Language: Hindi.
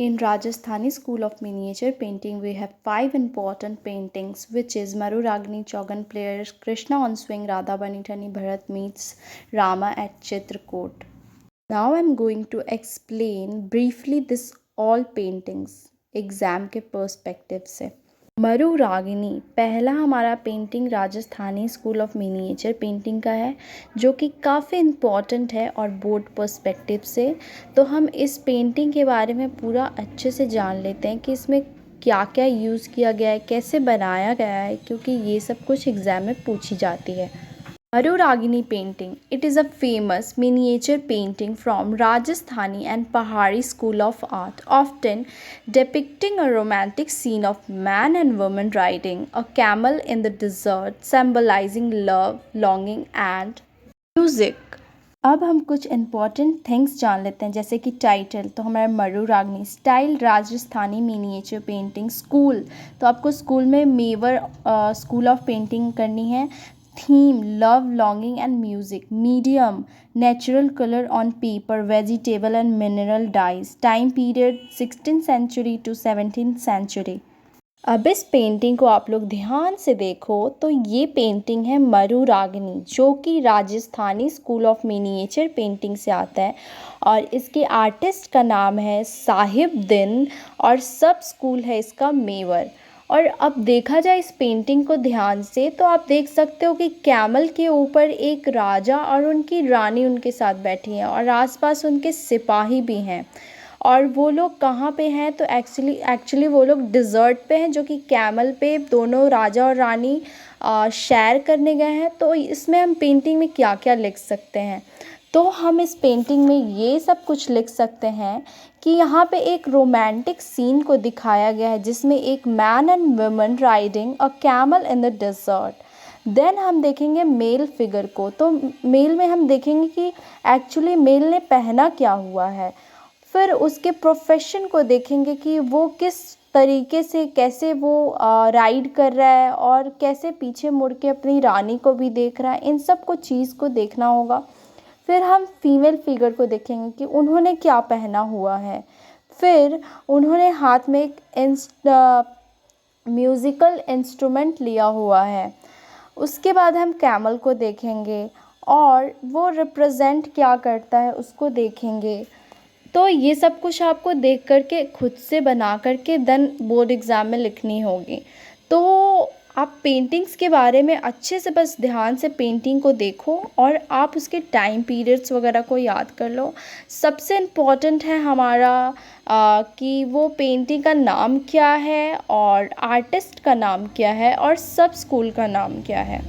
In Rajasthani School of Miniature Painting, we have five important paintings, which is Maru Ragini Chaugan Players, Krishna on Swing, Radha Banitani, Bharat meets Rama at Chitrakoot. Now I'm going to explain briefly this all paintings exam के पर्सपेक्टिव से। मरु रागिनी पहला हमारा painting Rajasthani school of miniature painting का है, जो कि काफ़ी इम्पॉर्टेंट है और बोर्ड पर्सपेक्टिव से। तो हम इस पेंटिंग के बारे में पूरा अच्छे से जान लेते हैं कि इसमें क्या क्या यूज़ किया गया है, कैसे बनाया गया है, क्योंकि ये सब कुछ एग्ज़ाम में पूछी जाती है। Maru Ragini painting. It is a famous miniature painting from Rajasthani and Pahari school of art, often depicting a romantic scene of man and woman riding a camel in the desert, symbolizing love, longing and music. अब हम कुछ इम्पॉर्टेंट थिंग्स जान लेते हैं, जैसे कि टाइटल। तो हमारा Maru Ragini style Rajasthani miniature painting. School, तो आपको स्कूल में मेवर स्कूल ऑफ पेंटिंग करनी है। Theme love, longing and music. Medium natural colour on paper, vegetable and mineral dyes. Time period 16th century to 17th century. अब इस पेंटिंग को आप लोग ध्यान से देखो तो ये पेंटिंग है मरु रागिनी, जो कि Rajasthani school of miniature painting से आता है और इसके आर्टिस्ट का नाम है साहिब दिन और सब स्कूल है इसका मेवर। और अब देखा जाए इस पेंटिंग को ध्यान से तो आप देख सकते हो कि कैमल के ऊपर एक राजा और उनकी रानी उनके साथ बैठी हैं और आसपास उनके सिपाही भी हैं। और वो लोग कहाँ पे हैं, तो एक्चुअली वो लोग डिज़र्ट पे हैं, जो कि कैमल पे दोनों राजा और रानी शेयर करने गए हैं। तो इसमें हम पेंटिंग में क्या क्या लिख सकते हैं, तो हम इस पेंटिंग में ये सब कुछ लिख सकते हैं कि यहाँ पे एक रोमांटिक सीन को दिखाया गया है, जिसमें एक man and woman riding a camel in the desert. Then हम देखेंगे मेल फिगर को, तो मेल में हम देखेंगे कि एक्चुअली मेल ने पहना क्या हुआ है। फिर उसके प्रोफेशन को देखेंगे कि वो किस तरीके से कैसे वो राइड कर रहा है और कैसे पीछे मुड़ के अपनी रानी को भी देख रहा है। इन सब को चीज़ को देखना होगा। फिर हम फीमेल फिगर को देखेंगे कि उन्होंने क्या पहना हुआ है। फिर उन्होंने हाथ में एक म्यूज़िकल इंस्ट्रूमेंट लिया हुआ है। उसके बाद हम कैमल को देखेंगे और वो रिप्रेजेंट क्या करता है उसको देखेंगे। तो ये सब कुछ आपको देख करके खुद से बना करके देन बोर्ड एग्ज़ाम में लिखनी होगी। तो आप पेंटिंग्स के बारे में अच्छे से बस ध्यान से पेंटिंग को देखो और आप उसके टाइम पीरियड्स वगैरह को याद कर लो। सबसे इम्पॉर्टेंट है हमारा कि वो पेंटिंग का नाम क्या है और आर्टिस्ट का नाम क्या है और सब स्कूल का नाम क्या है।